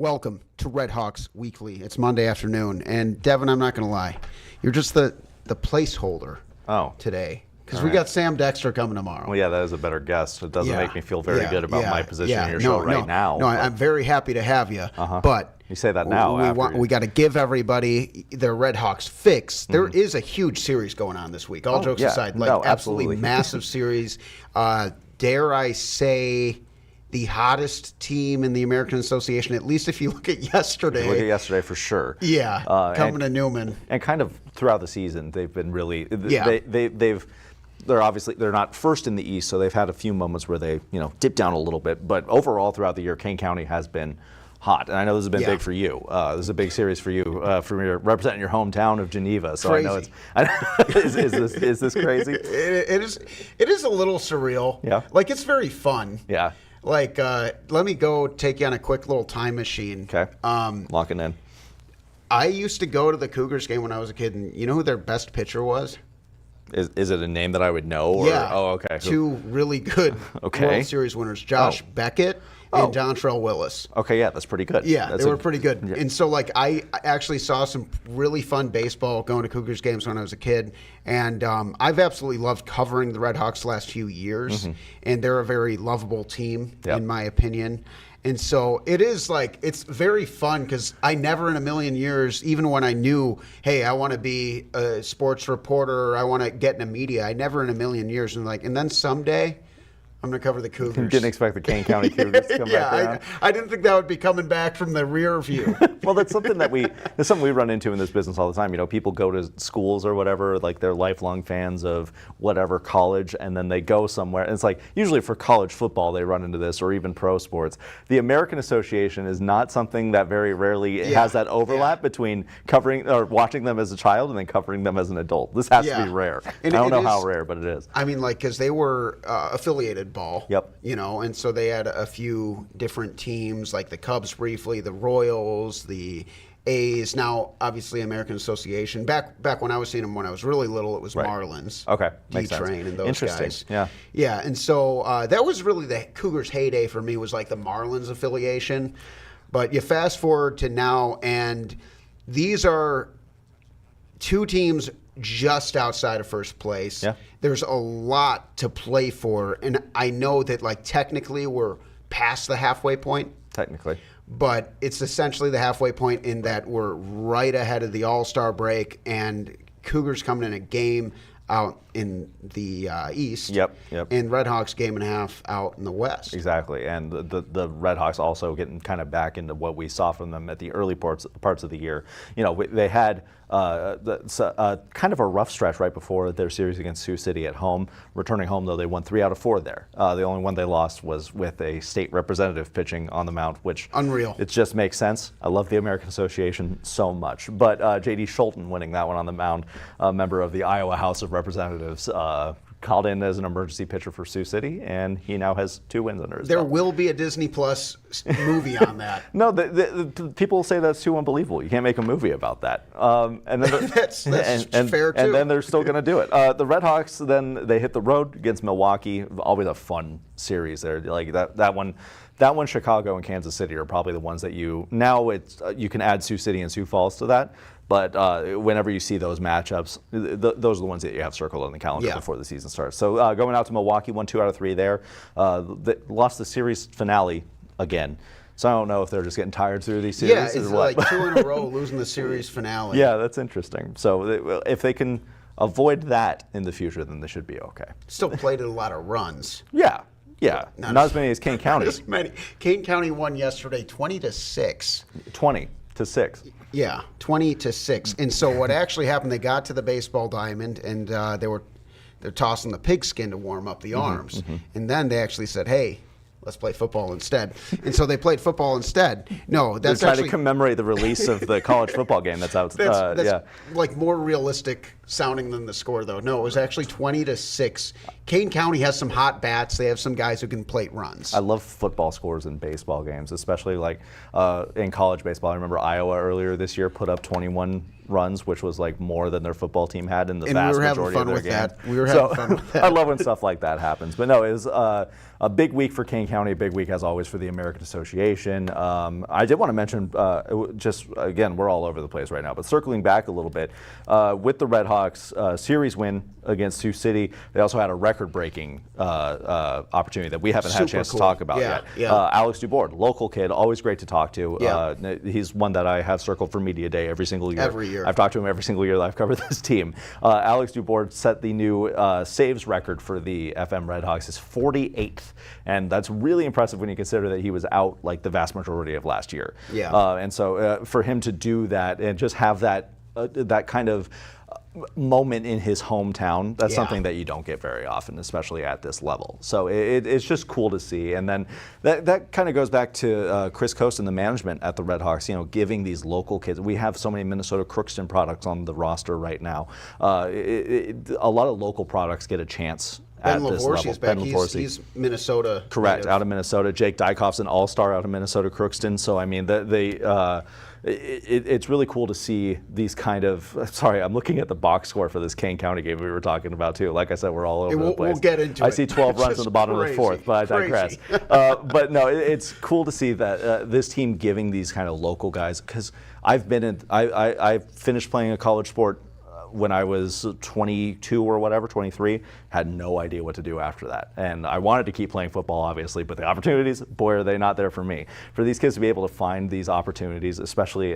Welcome to RedHawks Weekly. It's Monday afternoon, and Devin, I'm not going to lie, you're just the placeholder today because we got Sam Dexter coming tomorrow. Well, yeah, that is a better guest. It doesn't make me feel very good about my position in your show now. No, I'm very happy to have you, but you say that now. We got to give everybody their RedHawks fix. There is a huge series going on this week. All jokes aside, absolutely massive series. Dare I say, the hottest team in the American Association, at least if you look at yesterday. Look at yesterday for sure. Yeah, coming to Newman. And kind of throughout the season, they've been really. They're not first in the East, so they've had a few moments where they dip down a little bit. But overall, throughout the year, Kane County has been hot, and I know this has been big for you. This is a big series for you, from representing your hometown of Geneva. So crazy. I know is this crazy? It is a little surreal. Yeah, like it's very fun. Yeah. Like, let me go take you on a quick little time machine. Okay. Locking in. I used to go to the Cougars game when I was a kid, and you know who their best pitcher was? Is it a name that I would know? Or? Yeah. Oh, okay. Two really good World Series winners, Josh Beckett and Dontrell Willis. Okay, yeah, that's pretty good. Yeah, they were pretty good. Yeah. And so, like, I actually saw some really fun baseball going to Cougars games when I was a kid. And I've absolutely loved covering the RedHawks the last few years. And they're a very lovable team, in my opinion. And so it is like, it's very fun because I never in a million years, even when I knew, hey, I want to be a sports reporter or I want to get into media, I never in a million years. And then someday I'm going to cover the Cougars. You didn't expect the Kane County Cougars to come back around? I didn't think that would be coming back from the rear view. Well, that's something we run into in this business all the time. People go to schools or whatever, like they're lifelong fans of whatever college, and then they go somewhere. And it's like, usually for college football, they run into this, or even pro sports. The American Association is not something that very rarely has that overlap between covering or watching them as a child and then covering them as an adult. This has to be rare. And I don't know how rare, but it is. I mean, like, because they were affiliated ball. Yep. And so they had a few different teams, like the Cubs briefly, the Royals, the A's. Now, obviously, American Association. Back when I was seeing them when I was really little, it was Marlins. Okay, makes sense. D-Train and those Interesting. guys. Yeah. Yeah, and so that was really the Cougars' heyday for me, was like the Marlins affiliation. But you fast forward to now, and these are two teams just outside of first place. Yeah. There's a lot to play for, and I know that, like, technically we're past the halfway point. Technically. But it's essentially the halfway point in that we're right ahead of the All-Star break, and Cougars coming in a game out in the East. Yep. And RedHawks game and a half out in the West. Exactly, and the RedHawks also getting kind of back into what we saw from them at the early parts of the year. They had kind of a rough stretch right before their series against Sioux City at home. Returning home, though, they won 3 out of 4 there. The only one they lost was with a state representative pitching on the mound, which unreal. It just makes sense. I love the American Association so much. But J.D. Schulten winning that one on the mound, a member of the Iowa House of Representatives, called in as an emergency pitcher for Sioux City, and he now has 2 wins under his belt. There will be a Disney Plus movie on that. No, the people say that's too unbelievable. You can't make a movie about that. And then that's fair too. And then they're still going to do it. The RedHawks, then they hit the road against Milwaukee. Always a fun series there. Like that one. That one, Chicago and Kansas City are probably the ones that you can add Sioux City and Sioux Falls to that. But whenever you see those matchups, those are the ones that you have circled on the calendar before the season starts. So going out to Milwaukee, won 2 out of 3 there. They lost the series finale again. So I don't know if they're just getting tired through these series. Yeah, it's like 2 in a row losing the series finale. Yeah, that's interesting. So if they can avoid that in the future, then they should be okay. Still played a lot of runs. Yeah. Not as many as Kane County. Not as many. Kane County won yesterday 20-6. 20-6. Yeah, 20-6. And so what actually happened, they got to the baseball diamond, and they're tossing the pigskin to warm up the arms. And then they actually said, hey, let's play football instead. And so they played football instead. No, that's they're trying to commemorate the release of the college football game that's out. That's like more realistic sounding than the score, though. No, it was actually 20-6. Kane County has some hot bats. They have some guys who can plate runs. I love football scores in baseball games, especially like in college baseball. I remember Iowa earlier this year put up 21 runs, which was like more than their football team had in the vast majority of their game. We were having fun with that. I love when stuff like that happens. But no, it was a big week for Kane County, a big week as always for the American Association. I did want to mention, just again, we're all over the place right now, but circling back a little bit, with the RedHawks series win against Sioux City, they also had a record-breaking opportunity that we haven't had a chance to talk about yet. Yeah. Alex Dubord, local kid, always great to talk to. Yeah. He's one that I have circled for Media Day every single year. Every year. I've talked to him every single year that I've covered this team. Alex Dubord set the new saves record for the FM RedHawks, his 48th. And that's really impressive when you consider that he was out like the vast majority of last year. Yeah. And so for him to do that and just have that kind of moment in his hometown, that's something that you don't get very often, especially at this level. So it's just cool to see. And then that kind of goes back to Chris Coast and the management at the RedHawks, giving these local kids. We have so many Minnesota Crookston products on the roster right now. A lot of local products get a chance at this level. Is back. He's Minnesota. Correct, native. out of Minnesota. Jake Dykoff's an all-star out of Minnesota Crookston. So, I mean, it's really cool to see these kind of, sorry, I'm looking at the box score for this Kane County game we were talking about too. Like I said, we're all over the place. We'll get into it. I see 12 runs in the bottom of the fourth, but I digress. But no, it's cool to see that this team giving these kind of local guys, because I finished playing a college sport when I was 22 or whatever, 23, had no idea what to do after that. And I wanted to keep playing football, obviously, but the opportunities, boy, are they not there for me. For these kids to be able to find these opportunities, especially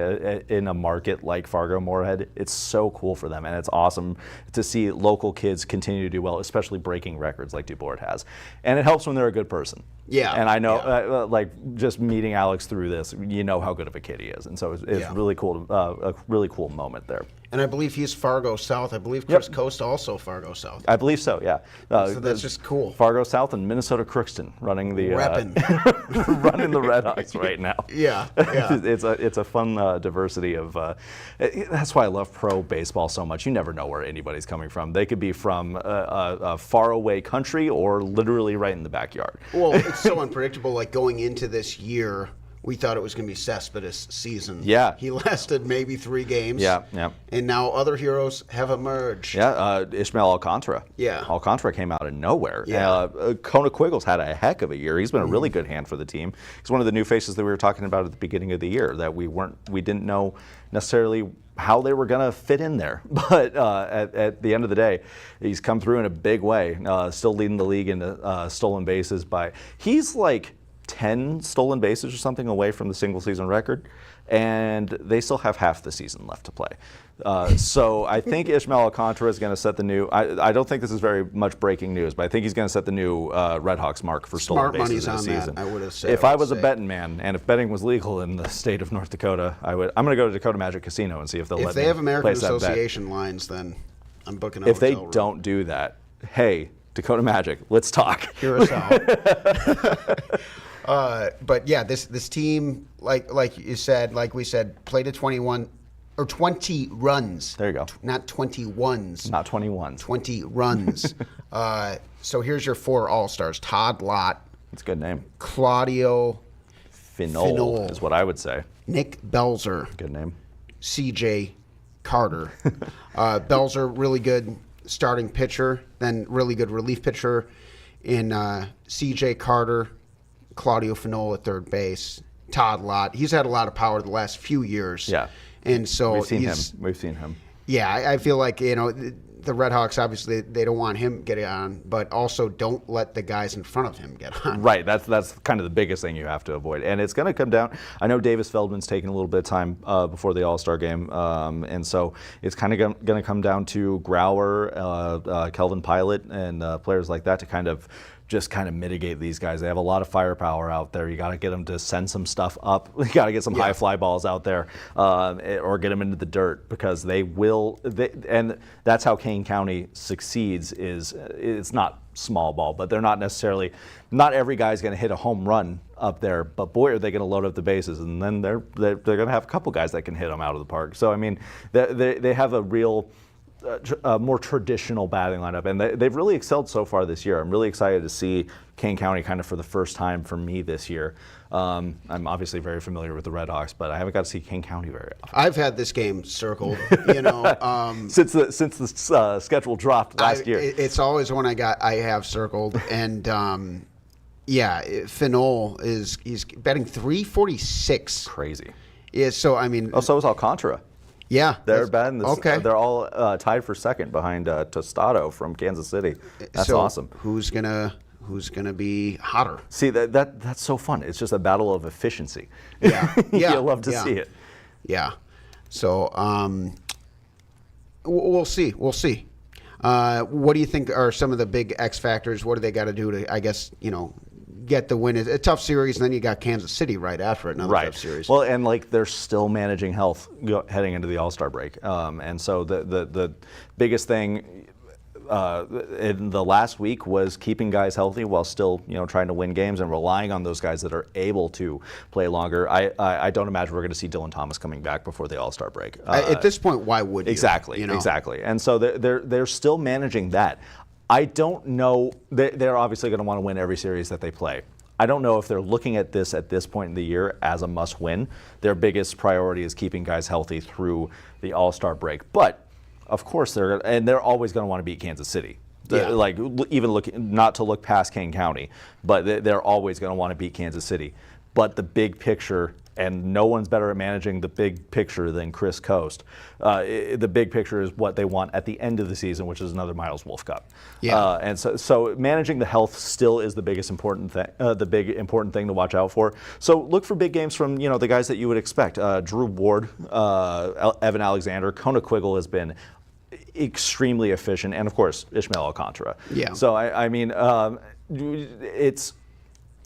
in a market like Fargo-Moorhead, it's so cool for them. And it's awesome to see local kids continue to do well, especially breaking records like Dubord has. And it helps when they're a good person. Yeah. And I know, like, just meeting Alex through this, you know how good of a kid he is. And so it's really cool, a really cool moment there. And I believe he's Fargo South. I believe Chris Coast also Fargo South. I believe so, yeah. So that's just cool. Fargo South and Minnesota Crookston running the running the RedHawks right now. Yeah. It's a fun diversity of. That's why I love pro baseball so much. You never know where anybody's coming from. They could be from a faraway country or literally right in the backyard. Well, it's so unpredictable. Like going into this year, we thought it was going to be Cespedes' season. Yeah. He lasted maybe 3 games. Yeah. And now other heroes have emerged. Yeah, Ishmael Alcantara. Yeah. Alcantara came out of nowhere. Yeah. Kona Quiggles had a heck of a year. He's been a really good hand for the team. He's one of the new faces that we were talking about at the beginning of the year that we didn't know necessarily how they were going to fit in there. But at the end of the day, he's come through in a big way, still leading the league in stolen bases he's like 10 stolen bases or something away from the single season record, and they still have half the season left to play. So I think Ishmael Alcantara is going to set the new, I don't think this is very much breaking news, but I think he's going to set the new RedHawks mark for stolen bases in the season. That, I would have said. If I was a betting man, and if betting was legal in the state of North Dakota, I'm going to go to Dakota Magic Casino and see if they'll let me If they have American place that bet. Association lines, then I'm booking a If they hotel room. don't do that, hey, Dakota Magic, let's talk. Hear us out. But yeah, this team, like you said, like we said, played a 21 or 20 runs. There you go. Not 21s. Not 21. 20 runs. So here's your 4 All-Stars: Todd Lott. That's a good name. Claudio Finol is what I would say. Nick Belzer. Good name. CJ Carter. Belzer, really good starting pitcher, then really good relief pitcher in CJ Carter. Claudio Finol at third base. Todd Lott. He's had a lot of power the last few years. Yeah. And so We've seen him. Yeah, I feel like, the RedHawks, obviously, they don't want him getting on, but also don't let the guys in front of him get on. Right. That's kind of the biggest thing you have to avoid. And it's going to come down. I know Davis Feldman's taking a little bit of time before the All-Star game. And so it's kind of going to come down to Grauer, Kelvin Pilot, and players like that to kind of mitigate these guys. They have a lot of firepower out there. You got to get them to send some stuff up. You got to get some high fly balls out there, or get them into the dirt, because they will. And that's how Kane County succeeds. It's not small ball, but they're not necessarily. Not every guy's going to hit a home run up there, but boy, are they going to load up the bases, and then they're going to have a couple guys that can hit them out of the park. So I mean, they have a real a more traditional batting lineup, and they've really excelled so far this year. I'm really excited to see Kane County kind of for the first time for me this year. I'm obviously very familiar with the RedHawks, but I haven't got to see Kane County very often. I've had this game circled, since the schedule dropped last year. It's always one I have circled, and Finol he's betting 346. Crazy. Yeah, so I mean. Oh, so is Alcantara. Yeah, they're batting. Okay. They're all tied for second behind Tostado from Kansas City. That's awesome. Who's gonna be hotter? See that's so fun. It's just a battle of efficiency. Yeah, yeah. You'll love to see it. Yeah. So we'll see. We'll see. What do you think are some of the big X factors? What do they got to do to, I guess, get the win? It's a tough series, and then you got Kansas City right after it, another tough series. Well, and they're still managing health heading into the All-Star break, and so the biggest thing in the last week was keeping guys healthy while still trying to win games and relying on those guys that are able to play longer. I don't imagine we're going to see Dylan Thomas coming back before the All-Star break. At this point, why would you? Exactly, exactly. And so they're still managing that. I don't know. They're obviously going to want to win every series that they play. I don't know if they're looking at this point in the year as a must-win. Their biggest priority is keeping guys healthy through the All-Star break. But of course they're always going to want to beat Kansas City. Yeah. Not to look past Kane County, but they're always going to want to beat Kansas City. But the big picture, and no one's better at managing the big picture than Chris Coast. The big picture is what they want at the end of the season, which is another Miles Wolf Cup. Yeah. And so managing the health still is the biggest important thing, the big important thing to watch out for. So look for big games from the guys that you would expect. Drew Ward, Evan Alexander, Kona Quiggle has been extremely efficient, and of course Ishmael Alcantara. Yeah. So I mean,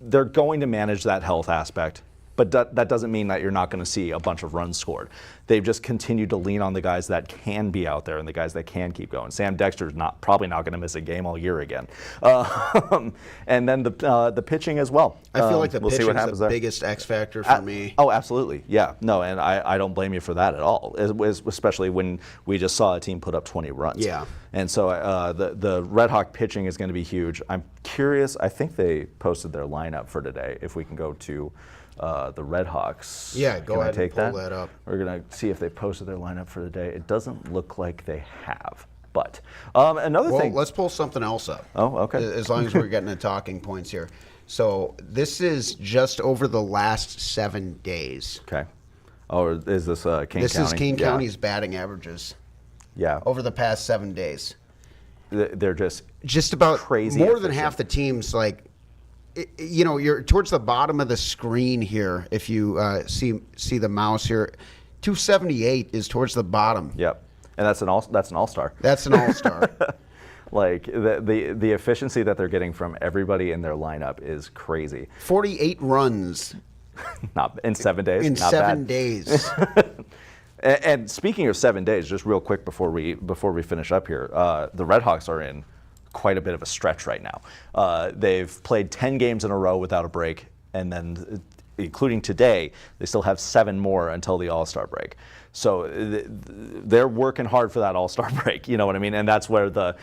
they're going to manage that health aspect. But that doesn't mean that you're not going to see a bunch of runs scored. They've just continued to lean on the guys that can be out there and the guys that can keep going. Sam Dexter's probably not going to miss a game all year again. And then the pitching as well. I feel like the pitching is the there. biggest X factor for me. Oh, absolutely. Yeah. No, and I don't blame you for that at all, especially when we just saw a team put up 20 runs. Yeah. And so the Red Hawk pitching is going to be huge. I'm curious. I think they posted their lineup for today. If we can go to the RedHawks. Yeah, go ahead and pull that up. We're going to see if they posted their lineup for the day. It doesn't look like they have. But another thing. Let's pull something else up. Oh, okay. As long as we're getting the talking points here. So this is just over the last 7 days. Okay. Oh, is this Kane County? This is Kane County's batting averages. Yeah. Over the past 7 days. They're just about crazy more efficient. than half the teams, you're towards the bottom of the screen here. If you see the mouse here, 278 is towards the bottom. Yep, and that's an all-star. That's an all-star. Like the efficiency that they're getting from everybody in their lineup is crazy. 48 runs. Not in 7 days. In not 7 bad. days. And speaking of 7 days, just real quick before we finish up here, the RedHawks are in quite a bit of a stretch right now. They've played 10 games in a row without a break, and then including today, they still have 7 more until the All-Star break. So they're working hard for that All-Star break, you know what I mean? And that's where the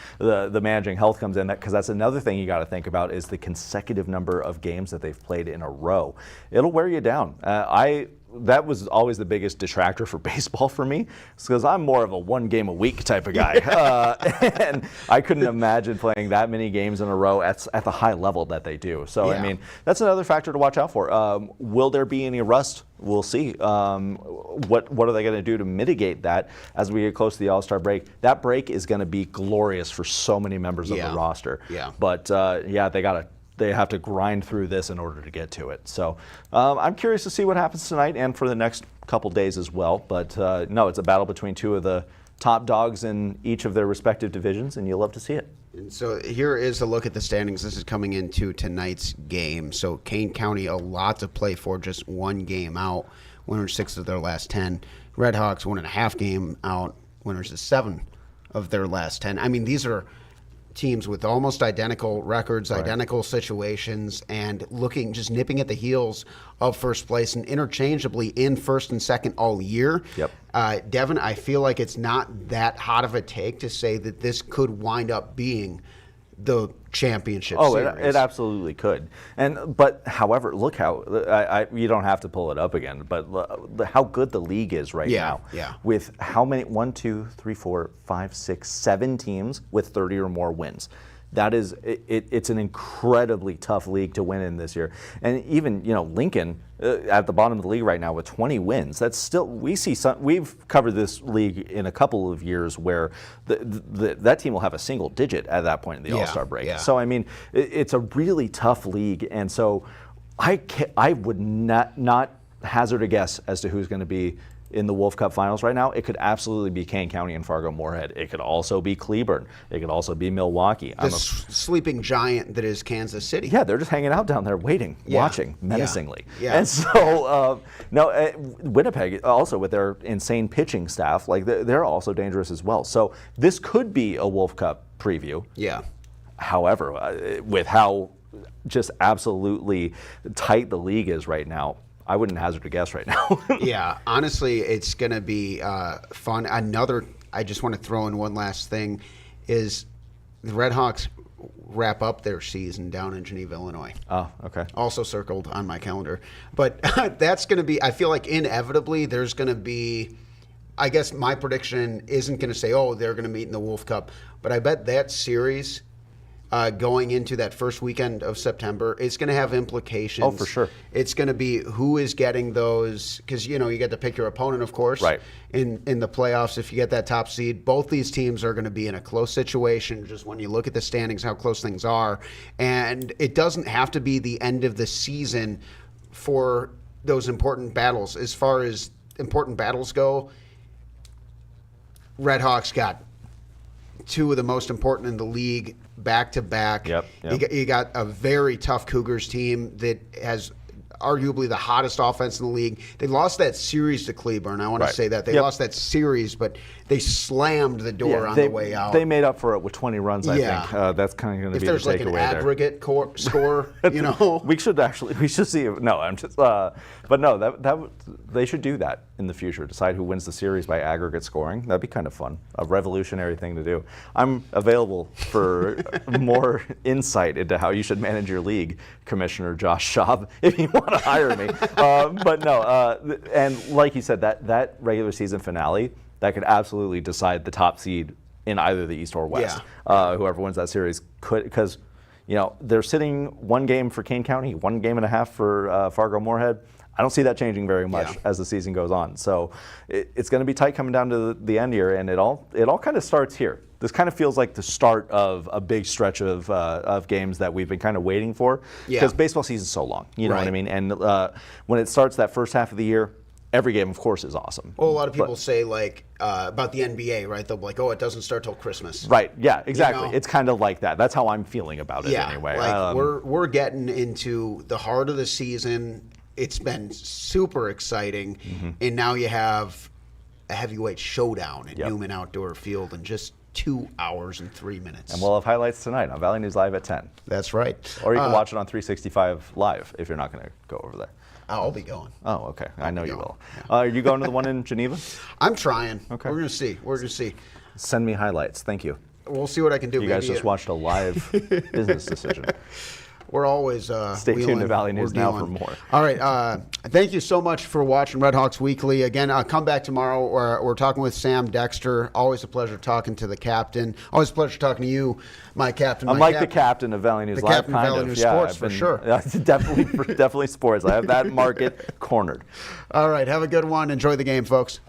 managing health comes in, because that's another thing you got to think about is the consecutive number of games that they've played in a row. It'll wear you down. That was always the biggest detractor for baseball for me, because I'm more of a 1 game a week type of guy. And I couldn't imagine playing that many games in a row at the high level that they do. So, yeah. I mean, that's another factor to watch out for. Will there be any rust? We'll see. What are they going to do to mitigate that as we get close to the All-Star break? That break is going to be glorious for so many members of the roster. Yeah. But, they have to grind through this in order to get to it. So I'm curious to see what happens tonight and for the next couple days as well. But no, it's a battle between 2 of the top dogs in each of their respective divisions, and you'll love to see it. And so here is a look at the standings. This is coming into tonight's game. So Kane County, a lot to play for, just 1 game out. Winners 6 of their last 10. RedHawks 1.5 game out. Winners of 7 of their last 10. I mean, these are teams with almost identical records, identical situations, and just nipping at the heels of first place and interchangeably in first and second all year. Yep. Devin, I feel like it's not that hot of a take to say that this could wind up being the championship series. It absolutely could. But however, look how you don't have to pull it up again. But how good the league is right now. Yeah. With how many? 1, 2, 3, 4, 5, 6, 7 teams with 30 or more wins. That is, it's an incredibly tough league to win in this year. And even Lincoln at the bottom of the league right now with 20 wins. That's still, we've covered this league in a couple of years where that team will have a single digit at that point in the All-Star break. Yeah. So I mean, it's a really tough league, and so I would not hazard a guess as to who's going to be in the Wolf Cup finals right now. It could absolutely be Kane County and Fargo-Moorhead. It could also be Cleburne. It could also be Milwaukee. The sleeping giant that is Kansas City. Yeah, they're just hanging out down there waiting, watching menacingly. Yeah. And so, Winnipeg also with their insane pitching staff, like they're also dangerous as well. So this could be a Wolf Cup preview. Yeah. However, with how just absolutely tight the league is right now, I wouldn't hazard a guess right now. Yeah, honestly, it's going to be fun. I just want to throw in one last thing, is the RedHawks wrap up their season down in Geneva, Illinois. Oh, okay. Also circled on my calendar. But that's going to be, I feel like inevitably there's going to be, I guess my prediction isn't going to say, oh, they're going to meet in the Wolf Cup. But I bet that series going into that first weekend of September, it's going to have implications. Oh, for sure. It's going to be who is getting those, because you get to pick your opponent, of course. Right. In the playoffs, if you get that top seed, both these teams are going to be in a close situation. Just when you look at the standings, how close things are, and it doesn't have to be the end of the season for those important battles. As far as important battles go, RedHawks got two of the most important in the league back to back. Yep. You got a very tough Cougars team that has arguably the hottest offense in the league. They lost that series to Cleburne. I want to say that. They lost that series, but they slammed the door on the way out. They made up for it with 20 runs, I think. That's kind of going to be the takeaway there. If there's like an aggregate score, we should see it. No, I'm just, but no, they should do that in the future. Decide who wins the series by aggregate scoring. That'd be kind of fun. A revolutionary thing to do. I'm available for more insight into how you should manage your league, Commissioner Josh Schaub, if you want to hire me. But no, and like you said, that regular season finale, that could absolutely decide the top seed in either the East or West. Yeah. Whoever wins that series could, because they're sitting one game for Kane County, 1.5 games for Fargo-Moorhead. I don't see that changing very much as the season goes on. So it's going to be tight coming down to the end here, and it all kind of starts here. This kind of feels like the start of a big stretch of games that we've been kind of waiting for, because baseball season's so long. You know what I mean? And when it starts that first half of the year, every game, of course, is awesome. Well, a lot of people say about the NBA, right? They'll be like, "Oh, it doesn't start till Christmas." Right. Yeah. Exactly. It's kind of like that. That's how I'm feeling about it anyway. Like we're getting into the heart of the season. It's been super exciting, and now you have a heavyweight showdown at Newman Outdoor Field in just 2 hours and 3 minutes. And we'll have highlights tonight on Valley News Live at 10. That's right. Or you can watch it on 365 Live if you're not going to go over there. I'll be going. Oh, okay. I know you will. Are you going to the one in Geneva? I'm trying. Okay. We're going to see. Send me highlights. Thank you. We'll see what I can do. You guys just watched a live business decision. We're always stay tuned to Valley News Now for more. All right. Thank you so much for watching RedHawks Weekly. Again, come back tomorrow. We're talking with Sam Dexter. Always a pleasure talking to the captain. Always a pleasure talking to you, my captain. I'm like the captain of Valley News Live. The captain of Valley News Sports, for sure. Definitely sports. I have that market cornered. All right. Have a good one. Enjoy the game, folks.